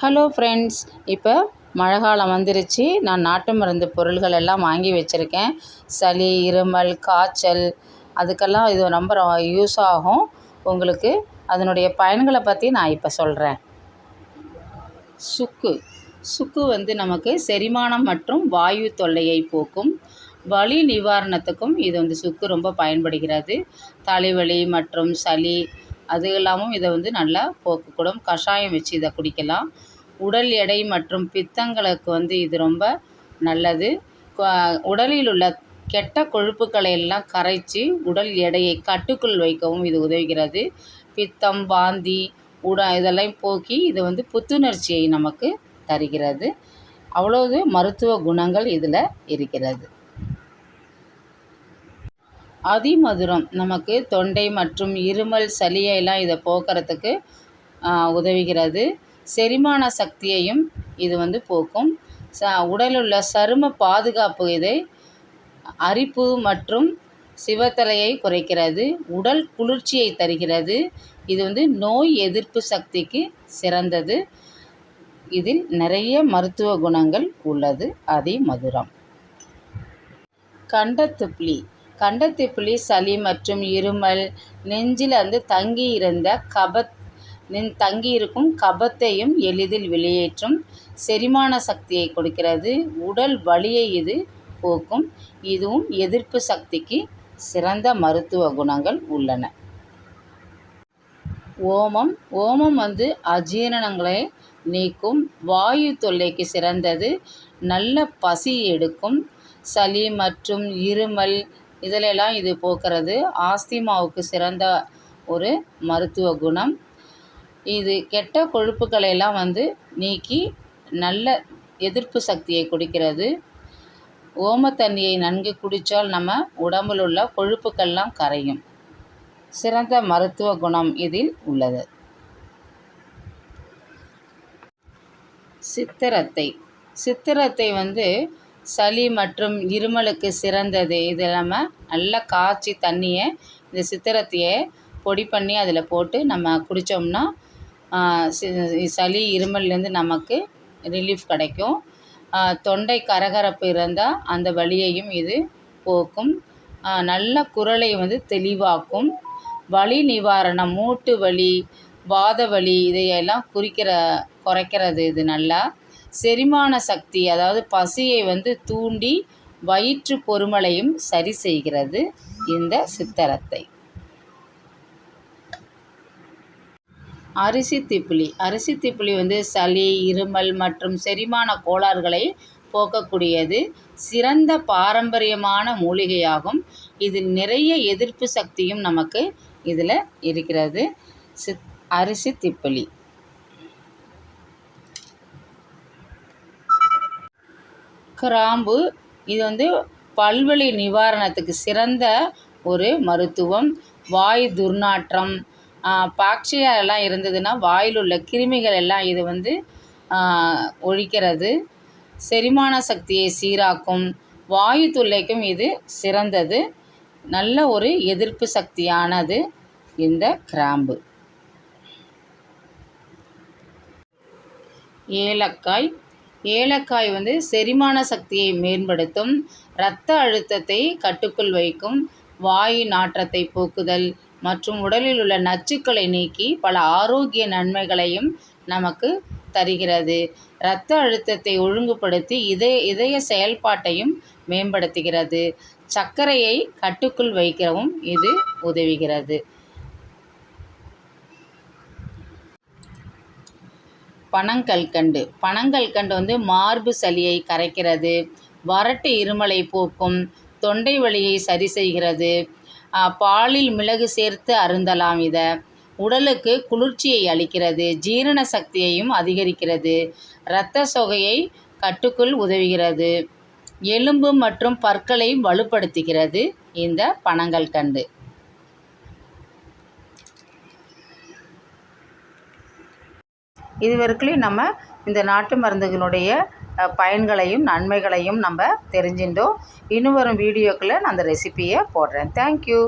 Hello friends, இப்போ மழை காலம் வந்துருச்சு. நான் நாட்டு மருந்து பொருள்கள் எல்லாம் வாங்கி வச்சுருக்கேன். சளி, இருமல், காய்ச்சல் அதுக்கெல்லாம் இது ரொம்ப யூஸ் ஆகும். உங்களுக்கு அதனுடைய பயன்களை பற்றி நான் இப்போ சொல்கிறேன். சுக்கு நமக்கு செரிமானம் மற்றும் வாயு தொல்லையை போக்கும். வலி நிவாரணத்துக்கும் இது சுக்கு ரொம்ப பயன்படுகிறது. தலைவலி மற்றும் சளி அது எல்லாமும் இதை நல்லா போக்கக்கூடும். கஷாயம் வச்சு இதை குடிக்கலாம். உடல் எடை மற்றும் பித்தங்களுக்கு இது ரொம்ப நல்லது. உடலில் உள்ள கெட்ட கொழுப்புக்களை எல்லாம் கரைச்சி உடல் எடையை கட்டுக்குள் வைக்கவும் இது உதவுகிறது. பித்தம், வாந்தி, இதெல்லாம் போக்கி இது புத்துணர்ச்சியை நமக்கு தருகிறது. அவ்வளவு மருத்துவ குணங்கள் இதில் இருக்கிறது. அதிமதுரம் நமக்கு தொண்டை மற்றும் இருமல், சளியெல்லாம் இதை போக்குறதுக்கு உதவுகிறது. செரிமான சக்தியையும் இது போக்கும். உடலுள்ள சரும பாதுகாப்பு இதை அரிப்பு மற்றும் சிவத்தலையை குறைக்கிறது. உடல் குளிர்ச்சியை தருகிறது. இது நோய் எதிர்ப்பு சக்திக்கு சிறந்தது. இதில் நிறைய மருத்துவ குணங்கள் உள்ளது. அதிமதுரம். கண்டத்திப்புளி சளி மற்றும் இருமல், நெஞ்சில் தங்கியிருக்கும் கபத்தையும் எளிதில் வெளியேற்றும். செரிமான சக்தியை கொடுக்கிறது. உடல் வலியை இது போக்கும். இதுவும் எதிர்ப்பு சக்திக்கு சிறந்த மருத்துவ குணங்கள் உள்ளன. ஓமம் அஜீரணங்களை நீக்கும். வாயு தொல்லைக்கு சிறந்தது. நல்ல பசி எடுக்கும். சளி மற்றும் இருமல் இதிலெல்லாம் இது போக்குறது. ஆஸ்துமாவுக்கு சிறந்த ஒரு மருத்துவ குணம். இது கெட்ட கொழுப்புக்களெல்லாம் நீக்கி நல்ல எதிர்ப்பு சக்தியை கொடுக்கிறது. ஓமத்தண்ணியை நன்கு குடித்தால் நம்ம உடம்பில் உள்ள கொழுப்புக்கள்லாம் கரையும். சிறந்த மருத்துவ குணம் இதில் உள்ளது. சித்திரத்தை சளி மற்றும் இருமலுக்கு சிறந்தது. இது நம்ம நல்லா காய்ச்சி தண்ணியை இந்த சித்திரத்தையை பொடி பண்ணி அதில் போட்டு நம்ம குடித்தோம்னா சளி இருமல்லேருந்து நமக்கு ரிலீஃப் கிடைக்கும். தொண்டை கரகரப்பு இருந்தால் அந்த வலியையும் இது போக்கும். நல்ல குரலை தெளிவாக்கும். வலி நிவாரணம், மூட்டு வலி, வாத வலி இதையெல்லாம் குறைக்கிறது. இது நல்லா செரிமான சக்தி, அதாவது பசியை தூண்டி வயிற்று பொறுமலையும் சரி செய்கிறது இந்த சித்திரத்தை. அரிசி திப்பிலி சளி, இருமல் மற்றும் செரிமான கோளாறுகளை போக்கக்கூடியது. சிறந்த பாரம்பரியமான மூலிகையாகும். இதில் நிறைய எதிர்ப்பு சக்தியும் நமக்கு இதில் இருக்கிறது. அரிசி திப்பிலி. கிராம்பு இது பல்வலி நிவாரணத்துக்கு சிறந்த ஒரு மருத்துவம். வாய் துர்நாற்றம், பாக்டீரியா எல்லாம் இருந்ததுன்னா வாயில் உள்ள கிருமிகள் எல்லாம் இது ஒழிக்கிறது. செரிமான சக்தியை சீராக்கும். வாயு தொல்லைக்கும் இது சிறந்தது. நல்ல ஒரு எதிர்ப்பு சக்தியானது இந்த கிராம்பு. ஏலக்காய் செரிமான சக்தியை மேம்படுத்தும். இரத்த அழுத்தத்தை கட்டுக்குள் வைக்கும். வாயு நாற்றத்தை போக்குதல் மற்றும் உடலில் உள்ள நச்சுக்களை நீக்கி பல ஆரோக்கிய நன்மைகளையும் நமக்கு தருகிறது. இரத்த அழுத்தத்தை ஒழுங்குபடுத்தி இதய செயல்பாட்டையும் மேம்படுத்துகிறது. சர்க்கரையை கட்டுக்குள் வைக்கவும் இது உதவுகிறது. பனங்கல்கண்டு மார்பு சளியை கரைக்கிறது. வறட்டு இருமலை போக்கும். தொண்டை வலியை சரி செய்கிறது. பாலில் மிளகு சேர்த்து அருந்தலாம். இதை உடலுக்கு குளிர்ச்சியை அளிக்கிறது. ஜீரண சக்தியையும் அதிகரிக்கிறது. இரத்த சோகையை கட்டுக்குள் உதவுகிறது. எலும்பு மற்றும் பற்களை வலுப்படுத்துகிறது இந்த பனங்கல்கண்டு. இதுவரைக்கும் நம்ம இந்த நாட்டு மருந்துகளுடைய பயன்களையும் நன்மைகளையும் நம்ம தெரிஞ்சுட்டோம். இன்னும் வரும் வீடியோக்களில் நான் அந்த ரெசிபியை போடுறேன். தேங்க்யூ.